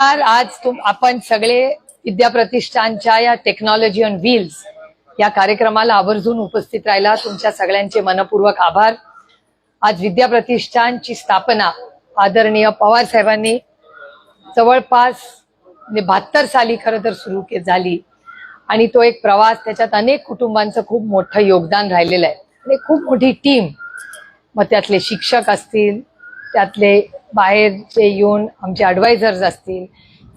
आज आपण सगळे विद्याप्रतिष्ठानच्या या टेक्नॉलॉजी ऑन व्हील्स या कार्यक्रमाला आवर्जून उपस्थित राहिला. तुमच्या सगळ्यांचे मनपूर्वक आभार. आज विद्याप्रतिष्ठानची स्थापना आदरणीय पवार साहेबांनी जवळपास 72 साली खरं तर सुरू झाली आणि तो एक प्रवास, त्याच्यात अनेक कुटुंबांचं खूप मोठं योगदान राहिलेलं आहे आणि खूप मोठी टीम. मग त्यातले शिक्षक असतील, त्यातले बाहेरचे येऊन आमचे ॲडवायझर्स असतील,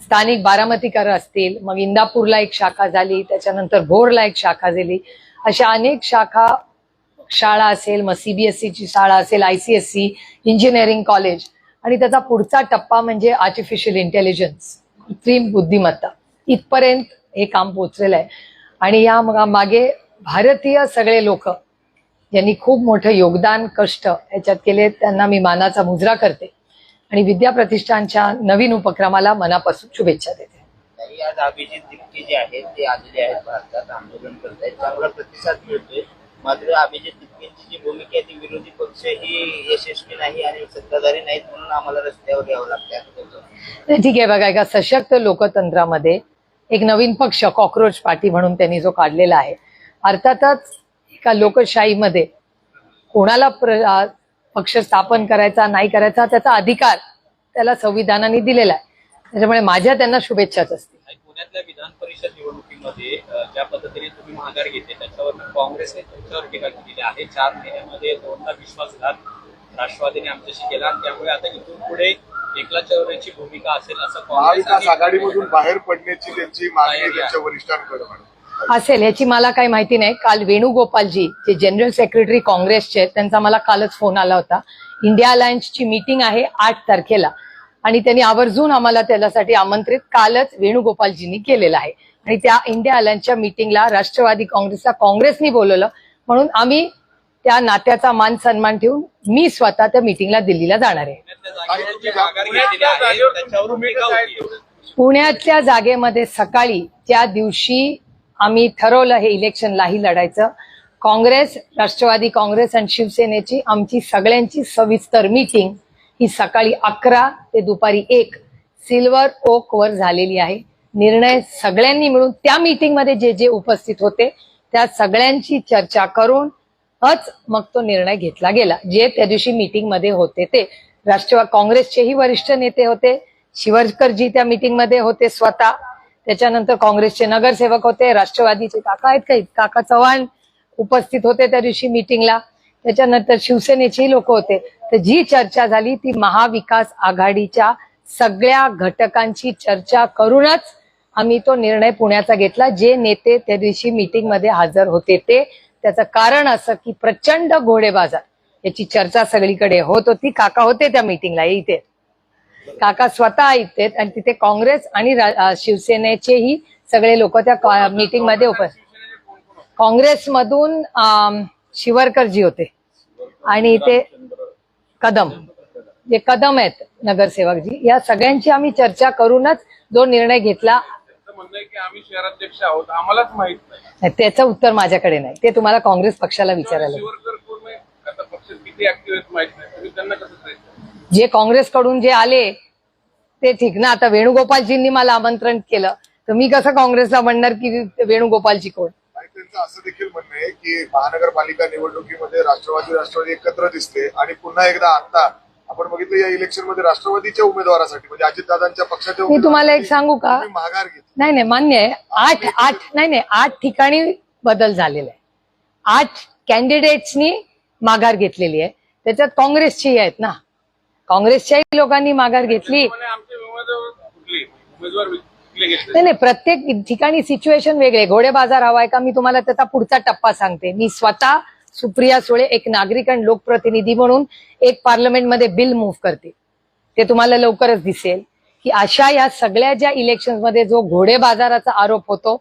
स्थानिक बारामतीकर असतील, मग इंदापूरला एक शाखा झाली, त्याच्यानंतर भोरला एक शाखा झाली, अशा अनेक शाखा शाळा असेल, मग CBSEची शाळा असेल, ICSE, इंजिनिअरिंग कॉलेज, आणि त्याचा पुढचा टप्पा म्हणजे आर्टिफिशियल इंटेलिजन्स, कृत्रिम बुद्धिमत्ता, इथपर्यंत हे काम पोहोचलेलं आहे. आणि या मागे भारतीय सगळे लोक ज्यांनी खूप मोठं योगदान, कष्ट याच्यात केले, त्यांना मी मानाचा मुजरा करते आणि विद्याप्रतिष्ठानच्या नवीन उपक्रमाला मनापासून शुभेच्छा देते. आज अभिजित दिक्के जे आहेत ते आलेले आहेत, भारतात आंदोलन करत आहेत, चांगला प्रतिसाद मिळतोय. मात्र अभिजित दिक्केंची जी भूमिका आहे ती विरोधी पक्ष ही यशस्वी नाही आणि सत्ताधारी नाहीत म्हणून आम्हाला रस्त्यावर यावं लागतं. ठीक आहे, बघा, एका सशक्त लोकतंत्रामध्ये एक नवीन पक्ष कॉक्रोच पार्टी म्हणून त्यांनी जो काढलेला आहे, अर्थातच एका लोकशाहीमध्ये कोणाला पक्ष स्थापन करायचा नाही करायचा त्याचा अधिकार त्याला संविधानाने दिलेला आहे. त्याच्यामुळे माझ्या त्यांना शुभेच्छाच असतील. पुण्यातल्या विधान परिषद निवडणुकीमध्ये ज्या पद्धतीने तुम्ही माघार घेतली त्याच्यावर काँग्रेसने तुमच्यावर टीका केलेली आहे. 4 महिन्यामध्ये 2दा विश्वासघात राष्ट्रवादीने आमच्याशी केला आणि त्यामुळे आता इथून पुढे एकला चौऱ्याची भूमिका असेल असं काँग्रेस आघाडीमधून बाहेर पडण्याची त्यांची मागणी त्यांच्या वरिष्ठांकडे असेल याची मला काही माहिती नाही. काल वेणुगोपालजी जे जनरल सेक्रेटरी काँग्रेसचे आहेत, त्यांचा मला कालच फोन आला होता. इंडिया अलायन्सची मीटिंग आहे 8 तारखेला आणि त्यांनी आवर्जून आम्हाला त्यासाठी आमंत्रित कालच वेणुगोपालजींनी केलेलं आहे आणि त्या इंडिया अलायन्सच्या मीटिंगला राष्ट्रवादी काँग्रेसला काँग्रेसनी बोलवलं म्हणून आम्ही त्या नात्याचा मान सन्मान ठेवून मी स्वतः त्या मीटिंगला दिल्लीला जाणार आहे. पुण्यातल्या जागेमध्ये सकाळी त्या दिवशी आम्ही ठरवलं हे इलेक्शनलाही लढायचं. काँग्रेस, राष्ट्रवादी काँग्रेस आणि शिवसेनेची आमची सगळ्यांची सविस्तर मीटिंग ही सकाळी 11 ते दुपारी 1 सिल्वर ओक वर झालेली आहे. निर्णय सगळ्यांनी मिळून त्या मीटिंगमध्ये जे जे उपस्थित होते त्या सगळ्यांची चर्चा करूनच मग तो निर्णय घेतला गेला. जे त्या दिवशी मीटिंगमध्ये होते ते राष्ट्रवादी काँग्रेसचेही वरिष्ठ नेते होते, शिवरकरजी त्या मीटिंगमध्ये होते स्वतः, त्याच्यानंतर काँग्रेसचे नगरसेवक होते, राष्ट्रवादीचे काका आहेत काही, काका चव्हाण उपस्थित होते त्या दिवशी मीटिंगला, त्याच्यानंतर शिवसेनेचेही लोक होते. तर जी चर्चा झाली ती महाविकास आघाडीच्या सगळ्या घटकांची चर्चा करूनच आम्ही तो निर्णय पुण्याचा घेतला. जे नेते त्या दिवशी मीटिंगमध्ये हजर होते ते, त्याचं कारण असं की प्रचंड घोडेबाजार याची चर्चा सगळीकडे होत होती. काका होते त्या मीटिंगला, इथे काका स्वतः इथे, आणि तिथे काँग्रेस आणि शिवसेनेचेही सगळे लोक त्या मीटिंगमध्ये उपस्थित. काँग्रेसमधून शिवरकरजी होते आणि इथे कदम, जे कदम आहेत नगरसेवकजी, या सगळ्यांची आम्ही चर्चा करूनच जो निर्णय घेतला. आम्ही शहराध्यक्ष आहोत, आम्हालाच माहित नाही. त्याचं उत्तर माझ्याकडे नाही, ते तुम्हाला काँग्रेस पक्षाला विचारायला. जे काँग्रेसकडून जे आले ते ठीक ना. आता वेणुगोपालजींनी मला आमंत्रण केलं तर मी कसं काँग्रेसला म्हणणार की वेणुगोपालजी कोण. त्यांचं असं देखील म्हणणं आहे की महानगरपालिका निवडणुकीमध्ये राष्ट्रवादी एकत्र दिसते आणि पुन्हा एकदा आता आपण बघितलं या इलेक्शन मध्ये राष्ट्रवादीच्या उमेदवारासाठी म्हणजे अजितदादांच्या पक्षाच्या, मी तुम्हाला एक सांगू का, माघार घेतली. नाही मान्य आहे. 8 ठिकाणी बदल झालेला आहे. 8 कॅन्डिडेट्सनी माघार घेतलेली आहे, त्याच्यात काँग्रेसचीही आहेत ना. काँग्रेसच्याही लोकांनी माघार घेतली. नाही, प्रत्येक ठिकाणी सिच्युएशन वेगळे. घोडे बाजार हवाय का, मी तुम्हाला त्याचा पुढचा टप्पा सांगते. मी स्वतः सुप्रिया सुळे एक नागरिक आणि लोकप्रतिनिधी म्हणून एक पार्लमेंटमध्ये बिल मूव्ह करते. ते तुम्हाला लवकरच दिसेल की अशा या सगळ्या ज्या इलेक्शनमध्ये जो घोडे बाजाराचा आरोप होतो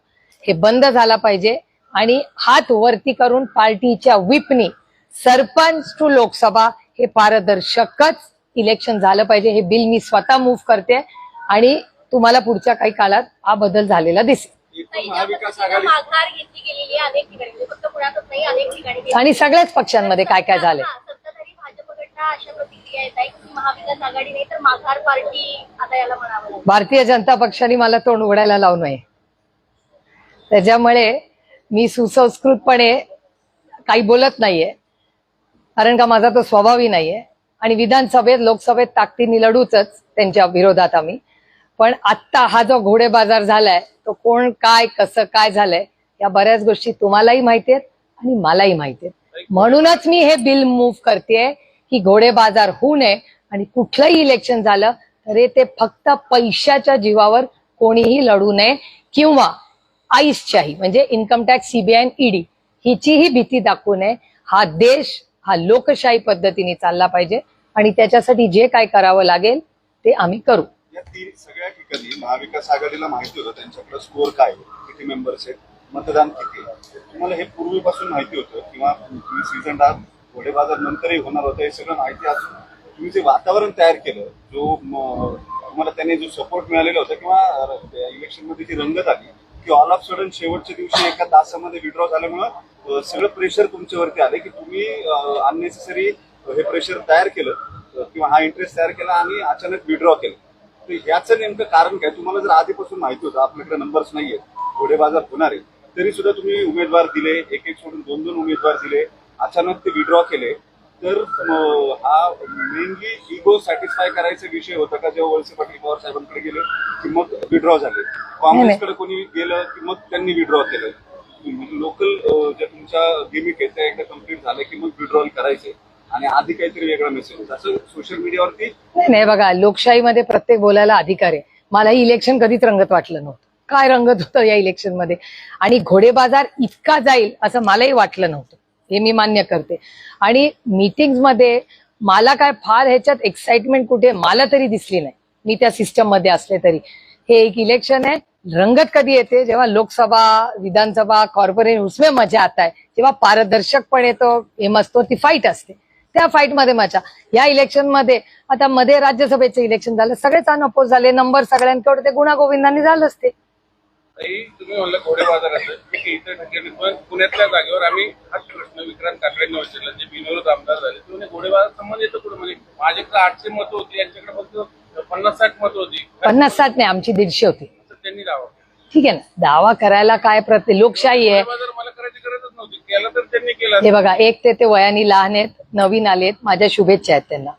हे बंद झाला पाहिजे आणि हात वरती करून पार्टीच्या व्हिपनी सरपंच टू लोकसभा हे पारदर्शकच इलेक्शन झालं पाहिजे. हे बिल मी स्वतः मूव्ह करते आणि तुम्हाला पुढच्या काही काळात हा बदल झालेला दिसेल. आणि सगळ्याच पक्षांमध्ये काय काय झालंय. आता अशा प्रतिक्रिया येत आहे की महाविकास आघाडी नाही तर माघार पार्टी आता याला म्हणावं लागेल. भारतीय जनता पक्षाने मला तोंड उघडायला लावू नये. त्याच्यामुळे मी सुसंस्कृतपणे काही बोलत नाहीये, कारण का माझा तो स्वभावही नाहीये. आणि विधानसभेत लोकसभेत ताकदीने लढूच त्यांच्या विरोधात आम्ही. पण आत्ता हा जो घोडे बाजार झालाय तो कोण काय कसं काय झालंय या बऱ्याच गोष्टी तुम्हालाही माहिती आहेत आणि मलाही माहिती आहेत. म्हणूनच मी हे बिल मूव्ह करतेय की घोडे बाजार होऊ नये आणि कुठलंही इलेक्शन झालं तरी ते फक्त पैशाच्या जीवावर कोणीही लढू नये किंवा आईसच्याही म्हणजे इन्कम टॅक्स, सीबीआय आणि ईडी हिचीही भीती दाखवू नये. हा देश हा लोकशाही पद्धतीने चालला पाहिजे आणि त्याच्यासाठी जे काय करावं लागेल ते आम्ही करू. या तीन सगळ्या ठिकाणी महाविकास आघाडीला माहिती होतं त्यांच्याकडे स्कोअर काय आहे, किती मेंबर्स आहेत, मतदान किती आहे. तुम्हाला हे पूर्वीपासून माहिती होतं किंवा तुम्ही सीझन हा घोडे बाजार नंतरही होणार होतं हे सगळं माहिती असून तुम्ही जे वातावरण तयार केलं, जो तुम्हाला त्याने जो सपोर्ट मिळालेला होता किंवा इलेक्शन मध्ये जी रंगत आली की ऑल ऑफ सडन शेवटच्या दिवशी एका तासामध्ये विड्रॉ झाल्यामुळं सगळं प्रेशर तुमच्यावरती आले की तुम्ही अननेसेसरी हे प्रेशर तयार केलं किंवा हा इंटरेस्ट तयार केला आणि अचानक विड्रॉ केलं. तर ह्याचं नेमकं कारण काय? तुम्हाला जर आधीपासून माहिती होतं आपल्याकडे नंबर्स नाहीये, घोडे बाजार होणार आहे, तरी सुद्धा तुम्ही उमेदवार दिले, एक एक सोडून दोन दोन उमेदवार दिले, अचानक ते विड्रॉ केले. तर हा मेनली इगो सॅटिस्फाय करायचा विषय होता का? जेव्हा वळसे पाटील पवार साहेबांकडे गेले की मग विड्रॉ झाले, काँग्रेसकडे कोणी गेलं की मग त्यांनी विड्रॉ केलं. लोकल ज्या तुमच्या गिमिक आहेत त्या एकदा कम्प्लीट झाल्या की मग विड्रॉल करायचे आणि आधी काहीतरी वेगळा मेसेज असं सोशल मीडियावरती. नाही बघा, लोकशाहीमध्ये प्रत्येक बोलायला अधिकार आहे. मलाही इलेक्शन कधीच रंगत वाटलं नव्हतं. काय रंगत होतं या इलेक्शन मध्ये आणि घोडे बाजार इतका जाईल असं मलाही वाटलं नव्हतं, हे मी मान्य करते. आणि मीटिंग्स मध्ये मला काय फार ह्याच्यात एक्साइटमेंट कुठे मला तरी दिसली नाही, मी त्या सिस्टम मध्ये असले तरी. हे एक इलेक्शन आहे. रंगत कधी येते? जेव्हा लोकसभा, विधानसभा, कॉर्पोरेशन उसमें मजा आता है, जेव्हा पारदर्शकपण येतो, एम असतो, ती फाईट असते, त्या फाईट मध्ये मजा. या इलेक्शन मध्ये आता मध्ये राज्यसभेचं इलेक्शन झालं, सगळेच अनअपोज झाले, नंबर सगळ्यांकडे ते गुणागोविंदांनी झालंच ते. तुम्ही म्हणलं घोडे बाजाराचं की इतर ठिकाणी पण पुण्यातल्या जागेवर आम्ही हाच प्रश्न विक्रांत काकडेंना विचारला, जे बिनविरोध आमदार झाले. तुम्ही घोडे बाजार संबंध येतो कुठे? म्हणजे माझ्याकडे 800 मतं होती, यांच्याकडे फक्त 50-60 मतं होती. 50-60 नाही, आमची 150 होती. त्यांनी दावा ठीक आहे ना, दावा करायला काय, प्रत्येक लोकशाही आहे. मला करायची गरजच नव्हती, केलं तर त्यांनी केलं. हे बघा, एक ते वयाने लहान आहेत, नवीन आलेत, माझ्या शुभेच्छा आहेत त्यांना.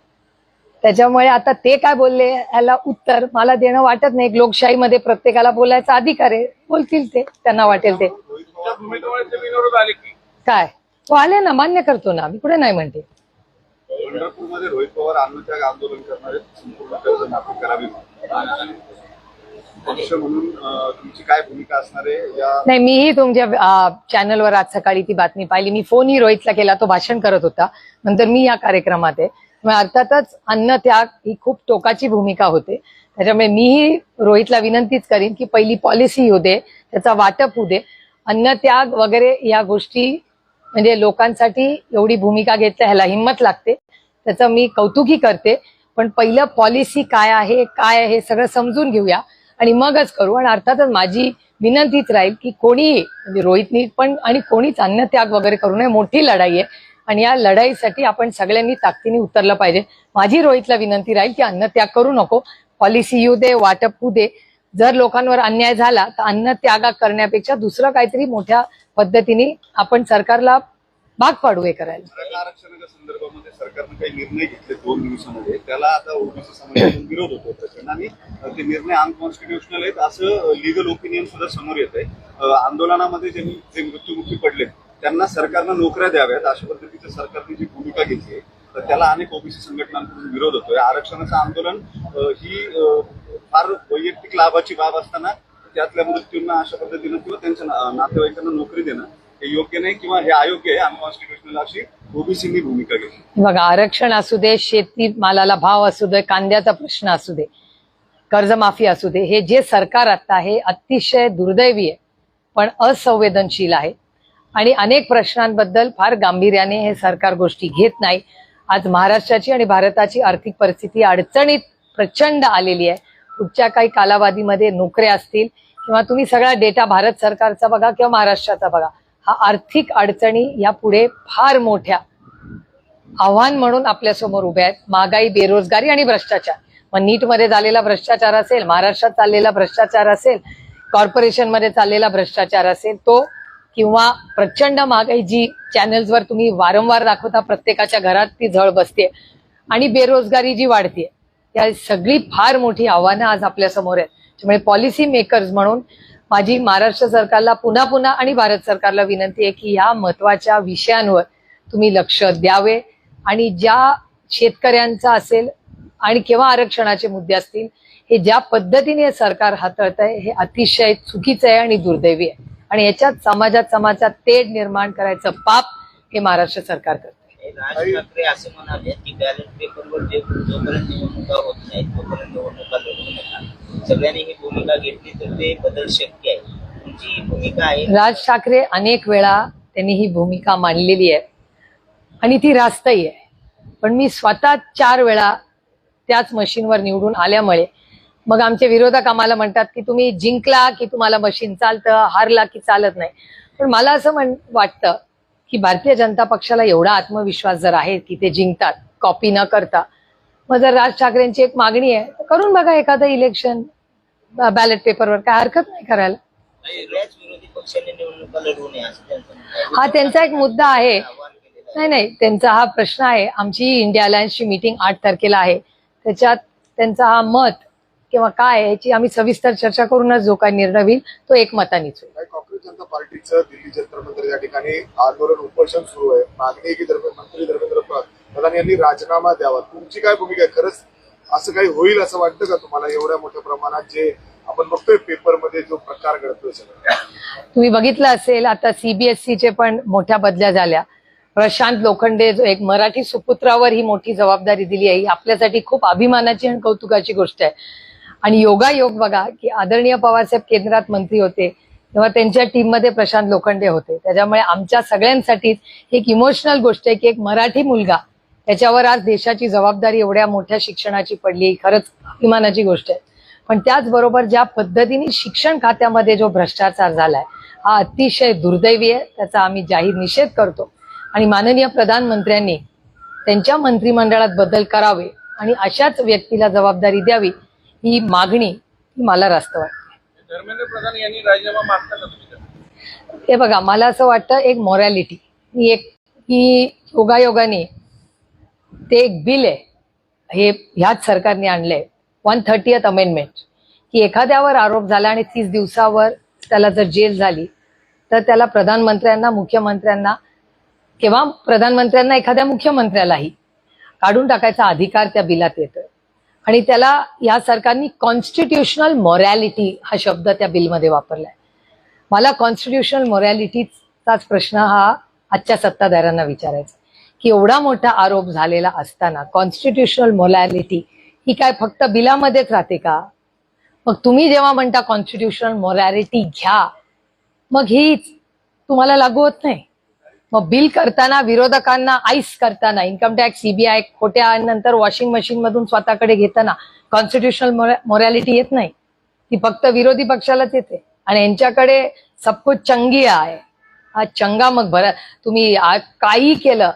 त्याच्यामुळे आता ते काय बोलले याला उत्तर मला देणं वाटत नाही. लोकशाहीमध्ये प्रत्येकाला बोलायचा अधिकार आहे, बोलतील ते, त्यांना वाटेल ते. विनोद आले की काय तो आले ना, मान्य करतो ना, मी कुठे नाही म्हणते. पंढरपूरमध्ये रोहित पवार अन्नत्याग आंदोलन करणारे संपूर्ण कर्ज माफी करावी पक्ष म्हणून तुमची काय भूमिका असणार आहे या? नाही, मीही तुमच्या चॅनलवर आज सकाळी ती बातमी पाहिली. मी फोनही रोहितला केला, तो भाषण करत होता. नंतर मी या कार्यक्रमात आहे. अर्थातच अन्नत्याग ही खूप टोकाची भूमिका होते. त्याच्यामुळे मीही रोहितला विनंतीच करीन की पहिली पॉलिसी येऊ दे, त्याचा वाटप होऊ दे. अन्नत्याग वगैरे या गोष्टी म्हणजे लोकांसाठी एवढी भूमिका घेतल्या ह्याला हिंमत लागते, त्याचं मी कौतुकही करते. पण पहिलं पॉलिसी काय आहे हे सगळं समजून घेऊया आणि मगच करू. आणि अर्थातच माझी विनंतीच राहील की कोणीही म्हणजे रोहितनी पण आणि कोणीच अन्नत्याग वगैरे करू नये. मोठी लढाई आहे आणि या लढाईसाठी आपण सगळ्यांनी ताकदीने उतरलं पाहिजे. माझी रोहितला विनंती राहील की अन्नत्याग करू नको, पॉलिसी येऊ दे, वाटप होऊ दे. जर लोकांवर अन्याय झाला तर अन्नत्याग करण्यापेक्षा दुसरं काहीतरी मोठ्या पद्धतीने आपण सरकारला भाग पाडू हे करायला. आरक्षणाच्या संदर्भामध्ये सरकारने काही निर्णय घेतले 2 दिवसामध्ये, त्याला आता ओबीसी समाजातून विरोध होतो प्रचंड आणि ते निर्णय अनकॉन्स्टिट्युशनल आहेत असं लिगल ओपिनियन सुद्धा समोर येत आहे. आंदोलनामध्ये जे मृत्युमुखी पडले त्यांना सरकारनं नोकऱ्या द्याव्यात अशा पद्धतीचं सरकारने जी भूमिका घेतली आहे, तर त्याला अनेक ओबीसी संघटनांकडून विरोध होतोय. आरक्षणाचं आंदोलन ही फार वैयक्तिक लाभाची बाब असताना त्यातल्या मृत्यूंना अशा पद्धतीनं किंवा त्यांच्या नातेवाईकांना नोकरी देणं हे योग्य नाही किंवा हे अयोग्य आहे, अनकॉन्स्टिट्युशनल अशी ओबीसीनी भूमिका घेतली. बघा, आरक्षण असू दे, शेती मालाला भाव असू दे, कांद्याचा प्रश्न असू दे, कर्जमाफी असू दे, हे जे सरकार आता आहे अतिशय दुर्दैवी आहे पण असंवेदनशील आहे आणि अनेक प्रश्नांबद्दल फार गांभीर्याने हे सरकार गोष्टी घेत नाही. आज महाराष्ट्राची आणि भारताची आर्थिक परिस्थिती अडचणीत प्रचंड आलेली आहे. पुढच्या काही कालावधीमध्ये नोकऱ्या असतील किंवा तुम्ही सगळा डेटा भारत सरकारचा बघा किंवा महाराष्ट्राचा बघा, हा आर्थिक अडचणी या पुढे फार मोठ्या आव्हान म्हणून आपल्यासमोर उभे आहेत. महागाई, बेरोजगारी आणि भ्रष्टाचार. मग नीटमध्ये झालेला भ्रष्टाचार असेल, महाराष्ट्रात चाललेला भ्रष्टाचार असेल, कॉर्पोरेशनमध्ये चाललेला भ्रष्टाचार असेल तो, किंवा प्रचंड महागाई जी चॅनल्सवर तुम्ही वारंवार दाखवता, प्रत्येकाच्या घरात ती झळ बसते, आणि बेरोजगारी जी वाढते, या सगळी फार मोठी आव्हानं आज आपल्या समोर आहेत. त्यामुळे पॉलिसी मेकर्स म्हणून माझी महाराष्ट्र सरकारला पुन्हा पुन्हा आणि भारत सरकारला विनंती आहे की या महत्वाच्या विषयांवर तुम्ही लक्ष द्यावे, आणि ज्या शेतकऱ्यांचा असेल आणि किंवा आरक्षणाचे मुद्दे असतील, हे ज्या पद्धतीने हे सरकार हाताळत आहे हे अतिशय चुकीचं आहे आणि दुर्दैवी आहे, आणि याच्यात समाजात तेढ निर्माण करायचं पाप हे महाराष्ट्र सरकार करते. राज ठाकरे असं म्हणाले की बॅलेट पेपरवर जोपर्यंत निवडणुका होत नाहीत तोपर्यंत निवडणुका लढवू नका. सगळ्यांनी ही भूमिका घेतली तर ते बदल शक्य आहे. तुमची ही भूमिका आहे? राज ठाकरे अनेक वेळा त्यांनी ही भूमिका मांडलेली आहे आणि ती रास्तही आहे, पण मी स्वतः 4 वेळा त्याच मशीनवर निवडून आल्यामुळे मग आमचे विरोधक आम्हाला म्हणतात की तुम्ही जिंकला की तुम्हाला मशीन चालतं, हारला की चालत नाही. पण मला असं वाटतं की भारतीय जनता पक्षाला एवढा आत्मविश्वास जर आहे की ते जिंकतात कॉपी न करता, मग जर राज ठाकरेंची एक मागणी आहे तर करून बघा एखादं इलेक्शन बॅलेट पेपरवर, काय हरकत नाही करायला. सगळ्याच विरोधी पक्षांनी निवडणुका लढवू नये असं त्यांचं म्हणणं आहे. हा त्यांचा एक मुद्दा आहे. आव्हान केलेलं आहे. नाही, त्यांचा हा प्रश्न आहे. आमची इंडिया अलायन्सची मीटिंग 8 तारखेला आहे, त्याच्यात त्यांचा हा मत किंवा काय आहे याची आम्ही सविस्तर चर्चा करूनच जो काही निर्णय होईल तो एकमतानेच होईल. काँग्रेस जनता पार्टीचं दिल्ली जंतर मंतर या ठिकाणी आंदोलन उपोषण सुरू आहे. मागणी आहे की मंत्री धर्मेंद्र प्रधान यांनी राजीनामा द्यावा. तुमची काय भूमिका आहे? खरंच असं काही होईल असं वाटतं का तुम्हाला? एवढ्या मोठ्या प्रमाणात जे आपण बघतोय पेपरमध्ये जो प्रकार घडतोय सगळं, तुम्ही बघितलं असेल आता सीबीएसईचे पण मोठ्या बदल्या झाल्या. प्रशांत लोखंडे जो एक मराठी सुपुत्रावर ही मोठी जबाबदारी दिली आहे, ही आपल्यासाठी खूप अभिमानाची आणि कौतुकाची गोष्ट आहे. आणि योगायोग बघा की आदरणीय पवारसाहेब केंद्रात मंत्री होते तेव्हा त्यांच्या टीममध्ये प्रशांत लोखंडे होते. त्याच्यामुळे आमच्या सगळ्यांसाठीच एक इमोशनल गोष्ट आहे की एक मराठी मुलगा त्याच्यावर आज देशाची जबाबदारी एवढ्या मोठ्या शिक्षणाची पडली, खरंच अभिमानाची गोष्ट आहे. पण त्याचबरोबर ज्या पद्धतीने शिक्षण खात्यामध्ये जो भ्रष्टाचार झालाय हा अतिशय दुर्दैवी आहे, त्याचा आम्ही जाहीर निषेध करतो. आणि माननीय प्रधानमंत्र्यांनी त्यांच्या मंत्रिमंडळात बदल करावे आणि अशाच व्यक्तीला जबाबदारी द्यावी ही मागणी मला रास्त वाटते. धर्मेंद्र प्रधान यांनी राजीनामा मागताना तुम्ही हे बघा, मला असं वाटतं एक मॉरॅलिटी ही योगायोगाने ते एक बिल आहे हे ह्याच सरकारने आणलंय 130th अमेंडमेंट, की एखाद्यावर आरोप झाला आणि 30 दिवसावर त्याला जर जेल झाली तर त्याला प्रधानमंत्र्यांना, मुख्यमंत्र्यांना किंवा प्रधानमंत्र्यांना एखाद्या मुख्यमंत्र्यालाही काढून टाकायचा अधिकार त्या बिलात येतोय. आणि त्याला या सरकारने कॉन्स्टिट्युशनल मॉरॅलिटी हा शब्द त्या बिलमध्ये वापरलाय. मला कॉन्स्टिट्युशनल मॉरॅलिटीचाच प्रश्न हा आजच्या सत्ताधाऱ्यांना विचारायचा की एवढा मोठा आरोप झालेला असताना कॉन्स्टिट्युशनल मॉरॅलिटी ही काय फक्त बिलामध्येच राहते का? मग तुम्ही जेव्हा म्हणता कॉन्स्टिट्युशनल मॉरॅलिटी घ्या, मग ही तुम्हाला लागू होत नाही. मग बिल करताना विरोधकांना आईस करताना, इन्कम टॅक्स, सीबीआय खोट्या नंतर वॉशिंग मशीन मधून स्वतःकडे घेताना कॉन्स्टिट्युशनल मॉरॅलिटी येत नाही, ती फक्त विरोधी पक्षालाच येते. आणि यांच्याकडे सब कुछ चंगी आहे. हा चंगा मग तुम्ही काही केलं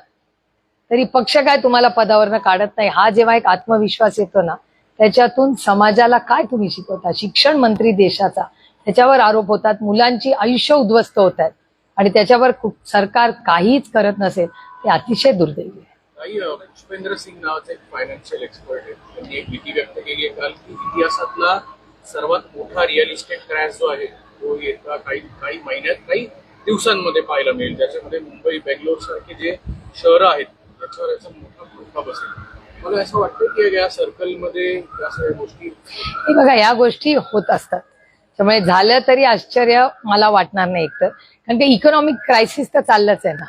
तरी पक्ष काय तुम्हाला पदावरनं काढत नाही. हा जेव्हा एक आत्मविश्वास येतो ना, त्याच्यातून समाजाला काय तुम्ही शिकवता? शिक्षण मंत्री देशाचा त्याच्यावर आरोप होतात, मुलांची आयुष्य उद्ध्वस्त होत आहेत आणि त्याच्यावर सरकार काहीच करत नसेल, ते अतिशय दुर्दैवी आहे. पुष्पेंद्र सिंग नावाचे एक फायनान्शियल एक्सपर्ट आहे, त्यांनी एक भीती व्यक्त केली आहे काल की इतिहासातला सर्वात मोठा रिअल इस्टेट क्रॅश जो आहे तो येत्या काही महिन्यात, काही दिवसांमध्ये पाहायला मिळेल, ज्याच्यामध्ये मुंबई, बेंगलोर सारखे जे शहरं आहेत त्याच्यावर याचा मोठा फटका बसेल. मला असं वाटतं की या सर्कलमध्ये या सगळ्या गोष्टी बघा, या गोष्टी होत असतात, त्यामुळे झालं तरी आश्चर्य मला वाटणार नाही एकतर, कारण की इकॉनॉमिक क्रायसिस तर चाललंच आहे ना.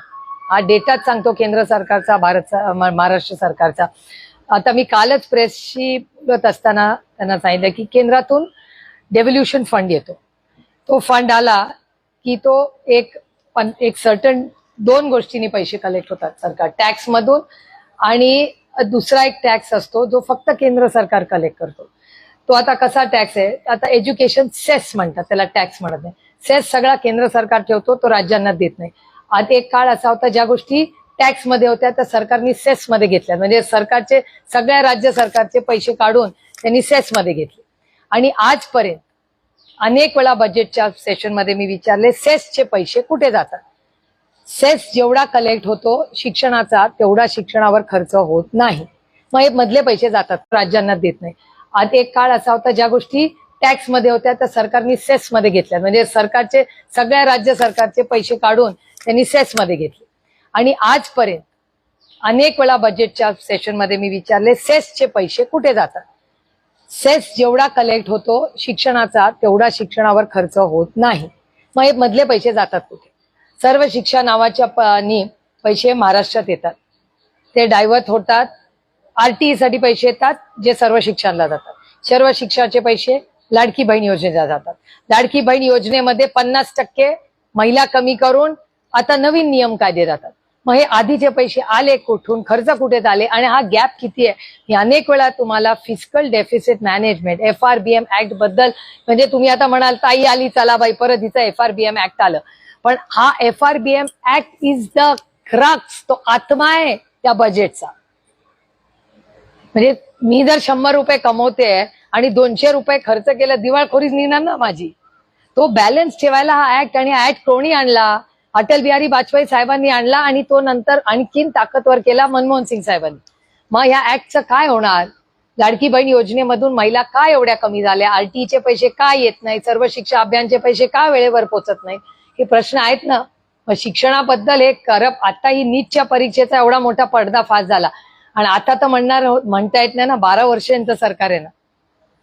हा डेटाच सांगतो केंद्र सरकारचा, महाराष्ट्र सरकारचा. आता मी कालच प्रेसशी बोलत असताना त्यांना सांगितलं की केंद्रातून डेव्होल्युशन फंड येतो, तो फंड आला की तो एक सर्टन 2 गोष्टींनी पैसे कलेक्ट होतात सरकार, टॅक्स मधून, आणि दुसरा एक टॅक्स असतो जो फक्त केंद्र सरकार कलेक्ट करतो. तो आता कसा टॅक्स आहे? आता एज्युकेशन सेस म्हणतात, त्याला टॅक्स म्हणत नाही. सेस सगळा केंद्र सरकार ठेवतो, तो राज्यांना देत नाही. आता एक काळ असा होता ज्या गोष्टी टॅक्स मध्ये होत्या त्या सरकारने सेस मध्ये घेतल्या. म्हणजे सरकारचे सगळ्या राज्य सरकारचे पैसे काढून त्यांनी सेस मध्ये घेतले. आणि आजपर्यंत अनेक वेळा बजेटच्या सेशनमध्ये मी विचारले सेसचे पैसे कुठे जातात. सेस जेवढा कलेक्ट होतो शिक्षणाचा तेवढा शिक्षणावर खर्च होत नाही. मग हे मधले पैसे जातात राज्यांना देत नाही. आज एक काळ असा होता ज्या गोष्टी टॅक्स मध्ये होत्या त्या सरकारने सेस मध्ये घेतल्या. म्हणजे सरकारचे सगळ्या राज्य सरकारचे पैसे काढून त्यांनी सेस मध्ये घेतले. आणि आजपर्यंत अनेक वेळा बजेटच्या सेशनमध्ये मी विचारले सेसचे पैसे कुठे जातात. सेस जेवढा कलेक्ट होतो शिक्षणाचा तेवढा शिक्षणावर खर्च होत नाही. मग हे मधले पैसे जातात कुठे. सर्व शिक्षा नावाच्या पैसे महाराष्ट्रात येतात, ते डायव्हर्ट होतात. आरटीई साठी पैसे येतात जे सर्व शिक्षणाला जातात. सर्व शिक्षणाचे पैसे लाडकी बहीण योजनेला जातात. लाडकी बहीण योजनेमध्ये 50% महिला कमी करून आता नवीन नियम कायदे जातात. मग हे आधीचे पैसे आले कुठून, खर्च कुठे झाले आणि हा गॅप किती आहे हे अनेक वेळा तुम्हाला fiscal deficit management FRBM act बद्दल, म्हणजे तुम्ही आता म्हणाल ताई आली चला बाई परत हिचं FRBM ऍक्ट आलं, पण हा FRBM act is the crux, तो आत्मा आहे त्या बजेटचा. म्हणजे मी जर 100 रुपये कमवते आणि 200 रुपये खर्च केला दिवाळखोरीच निघणार ना माझी. तो बॅलन्स ठेवायला हा ऍक्ट, आणि हा ऍक्ट कोणी आणला, अटल बिहारी वाजपेयी साहेबांनी आणला आणि तो नंतर आणखीन ताकदवर केला मनमोहन सिंग साहेबांनी. मग ह्या ऍक्टचं काय होणार. लाडकी बहीण योजनेमधून महिला का एवढ्या कमी झाल्या, आरटीईचे पैसे का येत नाही, सर्व शिक्षा अभियानचे पैसे का वेळेवर पोहोचत नाही, हे प्रश्न आहेत ना. मग शिक्षणाबद्दल हे आता ही नीटच्या परीक्षेचा एवढा मोठा पडदाफाश झाला आणि आता तर म्हणता येत नाही ना 12 वर्षांचं सरकार आहे ना.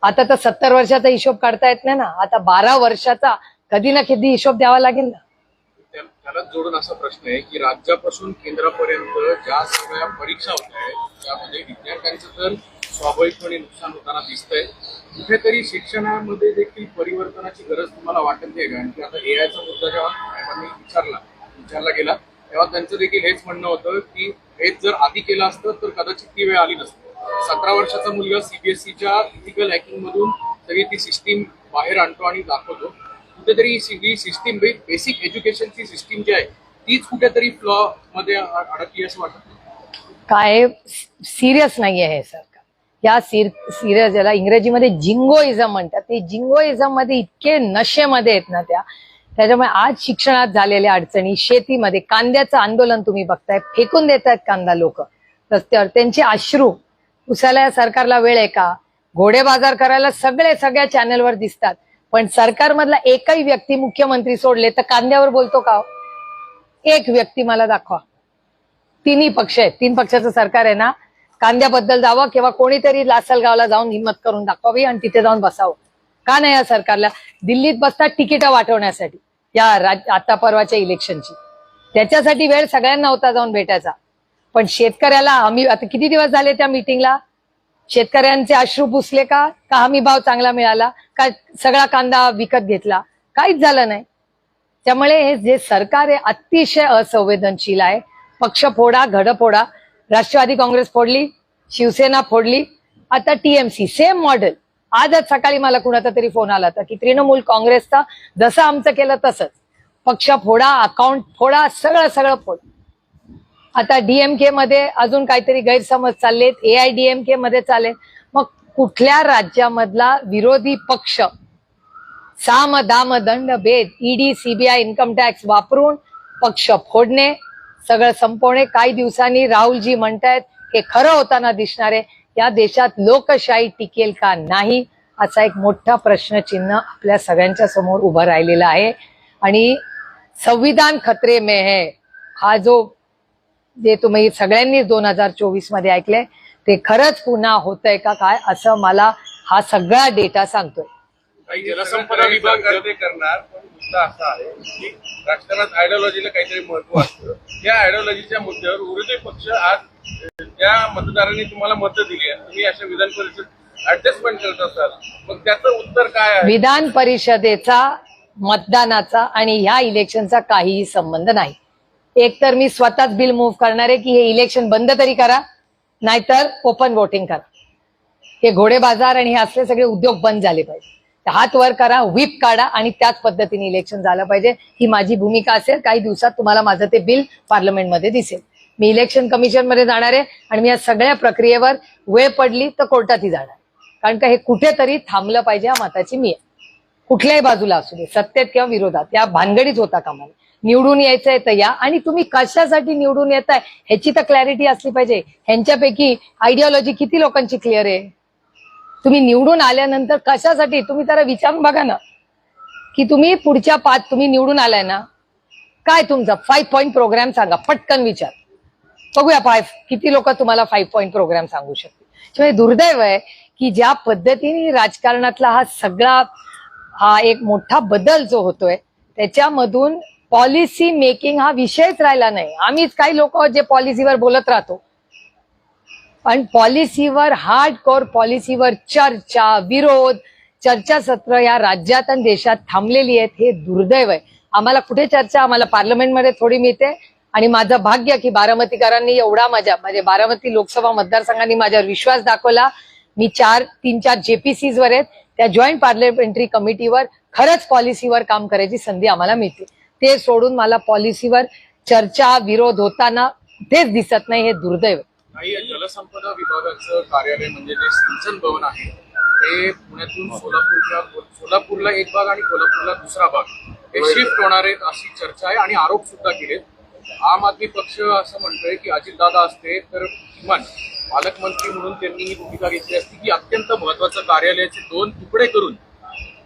आता तर 70 वर्षाचा हिशोब काढता येत नाही ना. आता 12 वर्षाचा कधी ना कधी हिशोब द्यावा लागेल ना. त्याला जोडून असा प्रश्न आहे की राज्यापासून केंद्रापर्यंत ज्या सगळ्या परीक्षा होत आहेत त्यामध्ये विद्यार्थ्यांचं तर स्वाभाविकपणे नुकसान होताना दिसतंय. कुठेतरी शिक्षणामध्ये देखील परिवर्तनाची गरज तुम्हाला वाटत नाही का. आणि आता एआयचा मुद्दा जेव्हा साहेबांनी विचारला गेला तेव्हा त्यांचं देखील हेच म्हणणं होतं की हेच जर आधी केलं असतं तर कदाचित ती वेळ आली नसती. 17 वर्षाचा मुलगा सीबीएसईच्या इथिकल हॅकिंग मधून सगळी ती सिस्टीम बाहेर आणतो आणि दाखवतो. कुठेतरी ही सगळी सिस्टीम बेसिक एज्युकेशनची सिस्टीम जी आहे तीच कुठेतरी फ्लॉ मध्ये अडकली असं वाटतं. काय सिरियस नाहीये हे सरकार. या सिरियस ज्याला इंग्रजीमध्ये जिंगोइझम म्हणतात, ते जिंगोइझम मध्ये इतके नशेमध्ये आहेत ना त्याच्यामुळे आज शिक्षणात झालेल्या अडचणी, शेतीमध्ये कांद्याचं आंदोलन तुम्ही बघताय, फेकून देत आहेत कांदा लोक रस्त्यावर, त्यांचे अश्रू पुसायला या सरकारला वेळ आहे का. घोडे बाजार करायला सगळ्या चॅनलवर दिसतात, पण सरकारमधला एकही व्यक्ती मुख्यमंत्री सोडले तर कांद्यावर बोलतो का. एक व्यक्ती मला दाखवा. तिन्ही पक्ष आहेत, 3 पक्षाचं सरकार आहे ना. कांद्याबद्दल जावं किंवा कोणीतरी लासलगावला जाऊन हिंमत करून दाखवावी आणि तिथे जाऊन बसावं. का नाही या सरकारला. दिल्लीत बसतात तिकीटं वाटवण्यासाठी या आता परवाच्या इलेक्शनची, त्याच्यासाठी वेळ सगळ्यांना होता जाऊन भेटायचा. पण शेतकऱ्याला आम्ही आता किती दिवस झाले त्या मीटिंगला, शेतकऱ्यांचे अश्रू पुसले का हमी भाव चांगला मिळाला का, सगळा कांदा विकत घेतला, काहीच झालं नाही. त्यामुळे हे जे सरकार आहे अतिशय असंवेदनशील आहे. पक्ष फोडा, घड फोडा. राष्ट्रवादी काँग्रेस फोडली, शिवसेना फोडली, आता TMC सेम मॉडेल. आजच सकाळी मला कुणाचा तरी फोन आला होता की तृणमूल काँग्रेसचा जसं आमचं केलं तसंच पक्ष फोडा, अकाउंट फोडा, सगळं फोड. आता DMK मध्ये अजून काहीतरी गैरसमज चाललेत, AIDMK मध्ये चालेल. मग कुठल्या राज्यामधला विरोधी पक्ष साम दाम दंड भेद ED CBI इन्कम टॅक्स वापरून पक्ष फोडणे, सगळं संपवणे. काही दिवसांनी राहुलजी म्हणतायत हे खरं होताना दिसणार आहे. या देशात लोकशाही टिकेल का नाही असा एक मोठा प्रश्नचिन्ह आपल्या सगळ्यांच्या समोर उभं राहिलेला आहे. आणि संविधान खतरे में है हा जो जे तुम्ही सगळ्यांनी 2024 मध्ये ऐकलंय ते खरंच पुन्हा होतंय का काय असं मला हा सगळा डेटा सांगतोय. काही जलसंपदा विभाग करते करणार, पण मुद्दा असा आहे की राजकारणात आयडिओलॉजीला काहीतरी महत्व असतं. त्या आयडिओलॉजीच्या मुद्द्यावर विरोधी पक्ष आज त्या मतदारांनी तुम्हाला मतं दिली आणि तुम्ही अशा विधान परिषद ऍडजस्टमेंट करत असाल, मग त्याचं उत्तर काय आहे. विधान परिषदेचा मतदानाचा आणि ह्या इलेक्शनचा काहीही संबंध नाही. एक तर मी स्वतःच बिल मूव्ह करणार आहे की हे इलेक्शन बंद तरी करा, नाहीतर ओपन वोटिंग करा. हे घोडे बाजार आणि हे असले सगळे उद्योग बंद झाले पाहिजे. हात वर करा, व्हीप काढा आणि त्याच पद्धतीने इलेक्शन झालं पाहिजे. ही माझी भूमिका असेल. काही दिवसात तुम्हाला माझं ते बिल पार्लमेंटमध्ये दिसेल. मी इलेक्शन कमिशन मध्ये जाणार आहे आणि मी या सगळ्या प्रक्रियेवर वेळ पडली तर कोर्टातही जाणार, कारण का हे कुठेतरी थांबलं पाहिजे, हा मताची मी आहे. कुठल्याही बाजूला असू दे, सत्तेत किंवा विरोधात, या भानगडीच होता कामा नये. निवडून यायचंय तर या, आणि तुम्ही कशासाठी निवडून येताय ह्याची तर क्लॅरिटी असली पाहिजे. ह्यांच्यापैकी आयडिओलॉजी किती लोकांची क्लिअर आहे? तुम्ही निवडून आल्यानंतर कशासाठी, तुम्ही जरा विचारून बघा ना, की तुम्ही पुढच्या तुम्ही निवडून आलाय ना, काय तुमचा 5 पॉईंट प्रोग्राम सांगा, पटकन विचार बघूया. किती लोक तुम्हाला 5 पॉईंट प्रोग्राम सांगू शकतील. त्यामुळे दुर्दैव आहे की ज्या पद्धतीने राजकारणातला हा एक मोठा बदल जो होतोय त्याच्यामधून पॉलिसी मेकिंग हा विषयच राहिला नाही. आम्हीच काही लोक जे पॉलिसीवर बोलत राहतो, पण पॉलिसीवर, हार्ड कोर पॉलिसीवर चर्चा, विरोध, चर्चासत्र या राज्यात आणि देशात थांबलेली आहेत. हे दुर्दैव आहे. आम्हाला कुठे चर्चा, आम्हाला पार्लमेंटमध्ये थोडी मिळते. आणि माझं भाग्य की बारामतीकरांनी एवढा म्हणजे बारामती लोकसभा मतदारसंघांनी माझ्यावर विश्वास दाखवला. मी 3-4 JPCs वर आहेत, त्या जॉईंट पार्लमेंटरी कमिटीवर खरंच पॉलिसीवर काम करायची संधी आम्हाला मिळते. ते सोडून मला पॉलिसीवर चर्चा, विरोध होताना कुठेच दिसत नाही. हे दुर्दैव. काही जलसंपदा विभागाचं कार्यालय म्हणजे जे सिंचन भवन आहे ते पुण्यातून सोलापूरला एक भाग आणि कोल्हापूरला दुसरा भाग हे शिफ्ट होणार आहेत अशी चर्चा आहे आणि आरोप सुद्धा केलेत. आम आदमी पक्ष असं म्हणतोय की अजितदादा असते तर किमान पालकमंत्री म्हणून त्यांनी ही भूमिका घेतली असती की अत्यंत महत्वाचं कार्यालयाचे 2 तुकडे करून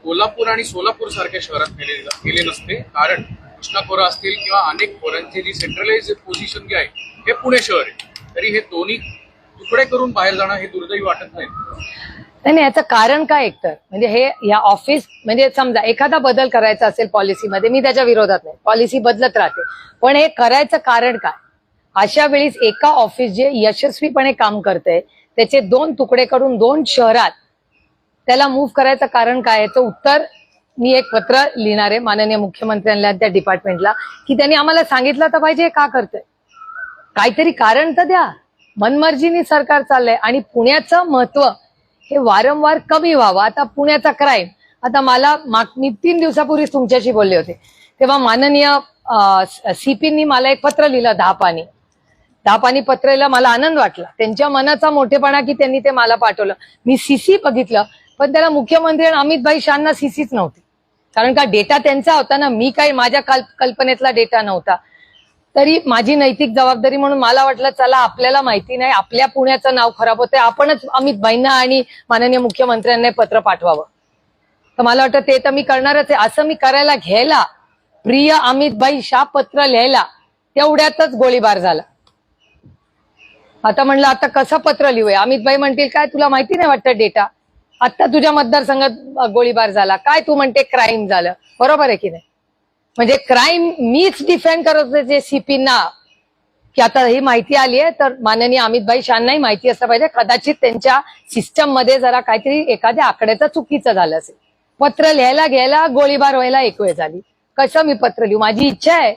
कोल्हापूर आणि सोलापूर सारख्या शहरात केले नसते, कारण कृष्णा खोरा असतील किंवा अनेक खोऱ्यांचे जी सेंट्रलाइज पोझिशन जे आहे हे पुणे शहर आहे. तरी हे दोन्ही तुकडे करून बाहेर जाणं हे दुर्दैवी वाटत नाही. नाही, याचं कारण काय एकतर म्हणजे हे या ऑफिस म्हणजे समजा एखादा बदल करायचा असेल पॉलिसीमध्ये, मी त्याच्या विरोधात नाही, पॉलिसी बदलत राहते, पण हे करायचं कारण काय? अशा वेळीस एका ऑफिस जे यशस्वीपणे काम करतंय त्याचे 2 तुकडे करून 2 शहरात त्याला मूव्ह करायचं कारण काय? याचं उत्तर मी एक पत्र लिहिणार आहे माननीय मुख्यमंत्र्यांना, त्या डिपार्टमेंटला, की त्यांनी आम्हाला सांगितलं तर पाहिजे का करतंय, काहीतरी कारण तर द्या. मनमर्जीने सरकार चाललंय आणि पुण्याचं महत्व हे वारंवार कमी व्हावं. आता पुण्याचा क्राईम, आता मी 3 दिवसापूर्वीच तुमच्याशी बोलले होते, तेव्हा माननीय CPंनी मला एक पत्र लिहिलं 10 पानी पत्राला मला आनंद वाटला. त्यांच्या मनाचा मोठेपणा की त्यांनी ते मला पाठवलं. मी CC बघितलं, पण त्याला मुख्यमंत्री आणि अमित भाई शाहना CCच नव्हती, कारण का डेटा त्यांचा होता ना, मी काही माझ्या कल्पनेतला डेटा नव्हता. तरी माझी नैतिक जबाबदारी म्हणून मला वाटलं चला, आपल्याला माहिती नाही, आपल्या पुण्याचं नाव खराब होतंय, आपणच अमित भाईंना आणि माननीय मुख्यमंत्र्यांना पत्र पाठवावं. तर मला वाटतं ते तर मी करणारच आहे. असं मी करायला घ्यायला, प्रिय अमित भाई शाह पत्र लिहायला, तेवढ्यातच गोळीबार झाला. आता म्हणलं आता कसं पत्र लिहूया? अमित भाई म्हणतील काय तुला माहिती नाही वाटतं डेटा, आता तुझ्या मतदारसंघात गोळीबार झाला, काय तू म्हणते क्राईम झालं, बरोबर आहे की नाही? म्हणजे क्राईम मीच डिफेंड करत होते CPंना की आता ही माहिती आली आहे तर माननीय अमित भाई शाहनाही माहिती असलं पाहिजे, कदाचित त्यांच्या सिस्टम मध्ये जरा काहीतरी एखाद्या आकड्याचं चुकीचं झालं असेल. पत्र लिहायला घ्यायला गोळीबार व्हायला एक वेळ झाली. कसं मी पत्र लिहू? माझी इच्छा आहे,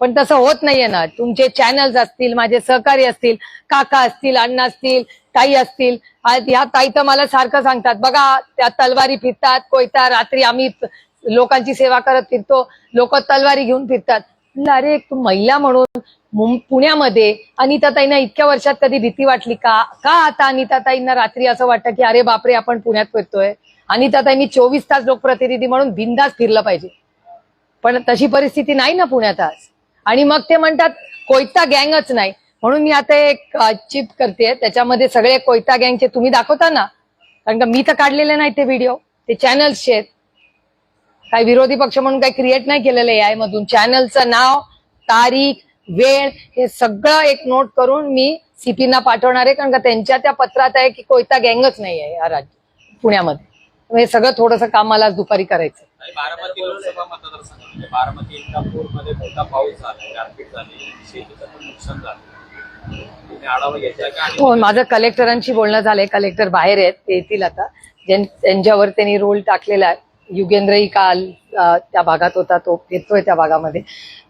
पण तसं होत नाहीये ना. तुमचे चॅनल्स असतील, माझे सहकारी असतील, काका असतील, अण्णा असतील, ताई असतील, ह्या ताई तर मला सारखं सांगतात, बघा त्या तलवारी फिरतात, कोयता रात्री आम्ही लोकांची सेवा करत फिरतो, लोक तलवारी घेऊन फिरतात. अरे तू महिला म्हणून पुण्यामध्ये अनिताताईंना इतक्या वर्षात कधी भीती वाटली का? आता अनिताताईंना रात्री असं वाटतं की अरे बापरे आपण पुण्यात फिरतोय? अनिताताईंनी 24 तास लोकप्रतिनिधी म्हणून बिनधास्त फिरलं पाहिजे, पण तशी परिस्थिती नाही ना पुण्यात आज. आणि मग ते म्हणतात कोयता गँगच नाही, म्हणून मी आता एक चिप करते, त्याच्यामध्ये सगळे कोयता गँगचे तुम्ही दाखवता ना, कारण का मी तर काढलेले नाही ते व्हिडिओ, ते चॅनल्सचे आहेत. काही विरोधी पक्ष म्हणून काही क्रिएट नाही केलेलं AI मधून. चॅनलचं नाव, तारीख, वेळ हे सगळं एक नोट करून मी CPंना पाठवणार आहे, कारण का त्यांच्या त्या पत्रात आहे की कोयता गँगच नाही आहे या राज्य पुण्यामध्ये. हे सगळं थोडंसं काम मला दुपारी करायचं. बारामती लोकसभा मतदारसंघ म्हणजे बारामती इंदापूरमध्ये मोठा पाऊस झाला, गारपीट झाली, शेतीचं पण नुकसान झालं, आढावा घेतला का? हो, माझं कलेक्टरांशी बोलणं झालंय, कलेक्टर बाहेर आहेत, ते येतील आता. त्यांच्यावर त्यांनी रोल टाकलेला आहे. युगेंद्रही काल त्या भागात होता, तो येतोय त्या भागामध्ये.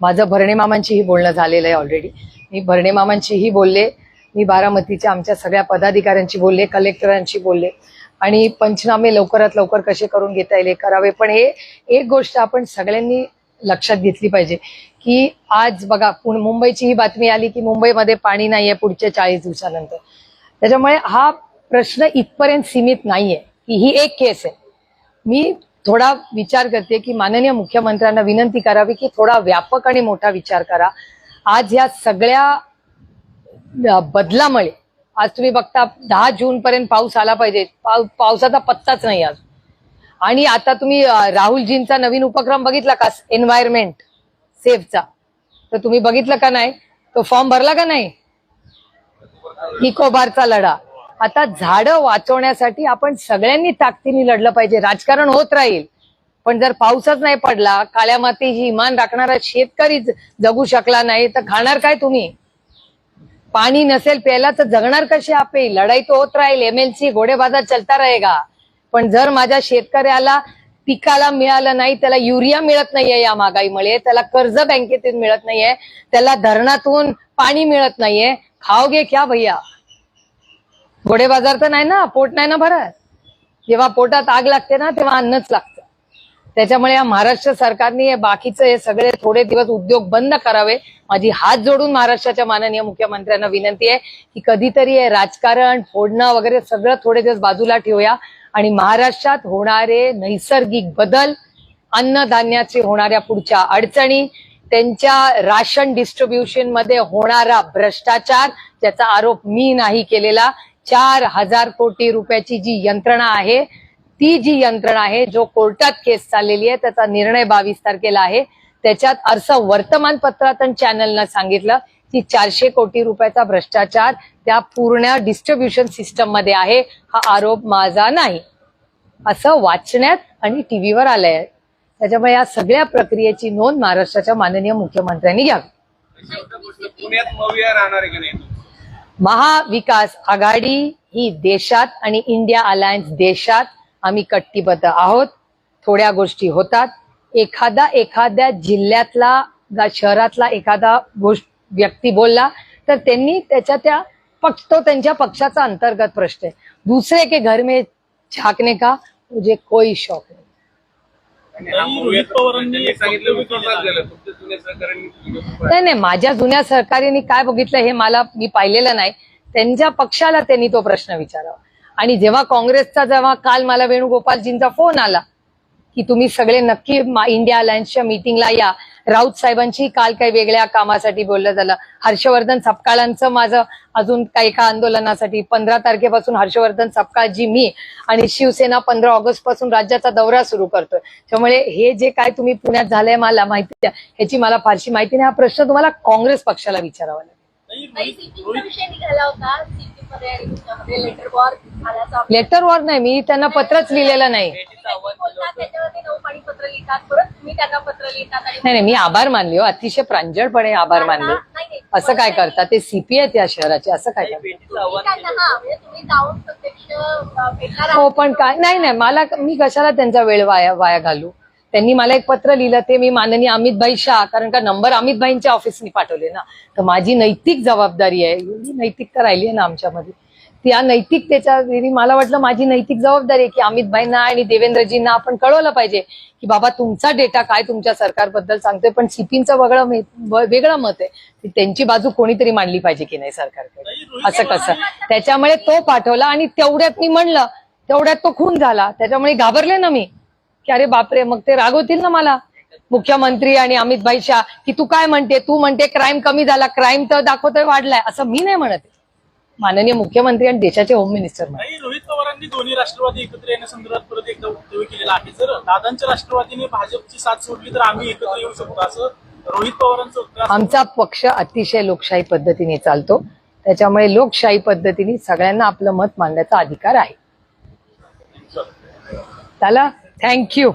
माझं भरणे मामांशीही बोलणं झालेलं आहे ऑलरेडी. मी भरणे मामांशीही बोलले, मी बारामतीच्या आमच्या सगळ्या पदाधिकाऱ्यांशी बोलले, कलेक्टरांशी बोलले, आणि पंचनामे लवकरात लवकर कसे करून घेता येईल करावे. पण हे एक गोष्ट आपण सगळ्यांनी लक्षात घेतली पाहिजे की आज बघा मुंबईची ही बातमी आली की मुंबईमध्ये पाणी नाहीये पुढच्या 40 दिवसानंतर. त्याच्यामुळे हा प्रश्न इथपर्यंत सीमित नाहीये की ही एक केस आहे. मी थोडा विचार करते की माननीय मुख्यमंत्र्यांना विनंती करावी की थोडा व्यापक आणि मोठा विचार करा. आज या सगळ्या बदलामुळे आज तुम्ही बघता 10 जून पर्यंत पाऊस आला पाहिजे, पावसाचा पत्ताच नाही आज. आणि आता तुम्ही राहुलजींचा नवीन उपक्रम बघितला का एन्व्हायरमेंट सेफचा? तर तुम्ही बघितलं का नाही? तो फॉर्म भरला का नाही? इकोबारचा लढा. आता झाडं वाचवण्यासाठी आपण सगळ्यांनी ताकदीने लढलं पाहिजे. राजकारण होत राहील पण जर पाऊसच नाही पडला, काळ्या मातीची इमान राखणारा शेतकरी जगू शकला नाही तर खाणार काय तुम्ही? पाणी नसेल प्यायला तर जगणार कसे आपे? लढाई तो होत राहील, MLC घोडेबाजार चलता रहेगा. पण जर माझ्या शेतकऱ्याला पिकाला मिळालं नाही, त्याला युरिया मिळत नाहीये या महागाईमुळे, त्याला कर्ज बँकेतून मिळत नाहीये, त्याला धरणातून पाणी मिळत नाहीये, खाओगे क्या भैया? घोडेबाजार तर नाही ना, पोट नाही ना भरत. जेव्हा पोटात आग लागते ना तेव्हा अन्नच लागतं. त्याच्यामुळे या महाराष्ट्र सरकारने हे बाकीचे हे सगळे थोडे दिवस उद्योग बंद करावे. माझी हात जोडून महाराष्ट्राच्या माननीय मुख्यमंत्र्यांना विनंती आहे की कधीतरी हे राजकारण फोडणं वगैरे सगळं थोडे दिवस बाजूला ठेवूया आणि महाराष्ट्रात होणारे नैसर्गिक बदल, अन्नधान्याचे होणाऱ्या पुढच्या अडचणी, त्यांच्या राशन डिस्ट्रीब्युशन मध्ये होणारा भ्रष्टाचार ज्याचा आरोप मी नाही केलेला, 4,000 कोटी रुपयाची जी यंत्रणा आहे, ती जी यंत्रणा आहे, जो कोर्टात केस चाललेली आहे, त्याचा निर्णय 22 तारखेला आहे. त्याच्यात असं वर्तमानपत्रात आणि चॅनलनं सांगितलं की 400 कोटी रुपयाचा भ्रष्टाचार त्या पूर्ण डिस्ट्रीब्युशन सिस्टम मध्ये आहे. हा आरोप माझा नाही असं वाचण्यात आणि टीव्हीवर आलंय. त्याच्यामुळे या सगळ्या प्रक्रियेची नोंद महाराष्ट्राच्या माननीय मुख्यमंत्र्यांनी घ्यावी. पुण्यात मविया राहणार आहे की नाही? महाविकास आघाडी ही देशात आणि इंडिया अलायन्स देशात आम्ही कट्टीबद्ध आहोत. थोड्या गोष्टी होतात, एखाद्या जिल्ह्यातला शहरातला एखादा व्यक्ती बोलला तर त्यांनी तो त्यांच्या पक्षाचा अंतर्गत प्रश्न आहे. दूसरे के घर में झांकने का मुझे कोई शौक नहीं. रोहित पवारांनी सांगितलं विश्वासात गेलं तुमच्या जुन्या सहकाऱ्यांनी. नाही, माझ्या जुन्या सहकाऱ्यांनी काय बघितलं हे मी पाहिलेलं नाही. त्यांच्या पक्षाला त्यांनी तो प्रश्न विचारावा. आणि जेव्हा काँग्रेसचा काल मला वेणुगोपालजींचा फोन आला की तुम्ही सगळे नक्की इंडिया अलायन्सच्या मीटिंगला या, राऊत साहेबांची काल काही वेगळ्या कामासाठी बोललं झालं, हर्षवर्धन सपकाळांचं माझं अजून काही एका आंदोलनासाठी 15 तारखेपासून हर्षवर्धन सपकाळजी, मी आणि शिवसेना 15 ऑगस्ट पासून राज्याचा दौरा सुरू करतोय. त्यामुळे हे जे काय तुम्ही पुण्यात झालंय मला माहिती आहे, ह्याची मला फारशी माहिती नाही. हा प्रश्न तुम्हाला काँग्रेस पक्षाला विचारावा लागेल. विषय निघाला होता CP मध्ये आणि त्याच्यामध्ये लेटर वॉर झाल्याचा. लेटर वॉर नाही, मी त्यांना पत्रच लिहिलेलं नाही. त्याच्यावरती 9 पाणी पत्र लिहितात, परत तुम्ही त्यांना पत्र लिहितात. नाही, मी आभार मानले हो, अतिशय प्रांजळपणे आभार मानले. असं काय करता? ते CP आहेत या शहराचे, असं काय करतात? तुम्ही जाऊन प्रत्यक्ष भेटणार हो पण काय नाही, मी कशाला त्यांचा वेळ वाया घालू. त्यांनी मला एक पत्र लिहिलं, ते मी माननीय अमितभाई शाह, कारण का नंबर अमितभाईंच्या ऑफिसनी पाठवले ना, तर माझी नैतिक जबाबदारी आहे. एवढी नैतिकता राहिली आहे ना आमच्यामध्ये, त्या नैतिकतेच्या मला वाटलं माझी नैतिक जबाबदारी आहे की अमितभाईंना आणि देवेंद्रजींना आपण कळवलं पाहिजे की बाबा तुमचा डेटा काय तुमच्या सरकारबद्दल सांगतोय. पण CPचं वेगळं मत आहे, त्यांची बाजू कोणीतरी मांडली पाहिजे की नाही सरकारकडे, असं कसं. त्याच्यामुळे तो पाठवला आणि तेवढ्यात मी म्हणलं, तेवढ्यात तो खून झाला. त्याच्यामुळे घाबरले ना मी की अरे बापरे, मग ते रागवतील ना मला मुख्यमंत्री आणि अमितभाई शाह की तू काय म्हणते, तू म्हणते क्राईम कमी झाला, क्राईम तर दाखवतोय वाढलाय. असं मी नाही म्हणत, माननीय मुख्यमंत्री आणि देशाचे होम मिनिस्टर. रोहित पवारांनी दोन्ही राष्ट्रवादी एकत्र येण्यासंदर्भात परत एकदा वक्तव्य केलेलं आहे. जर दादांच्या राष्ट्रवादीने भाजपची साथ सोडली तर आम्ही एकत्र येऊ शकतो, असं रोहित पवारांचं उत्तर. आमचा पक्ष अतिशय लोकशाही पद्धतीने चालतो, त्याच्यामुळे लोकशाही पद्धतीने सगळ्यांना आपलं मत मांडण्याचा अधिकार आहे. चला, थँक्यू.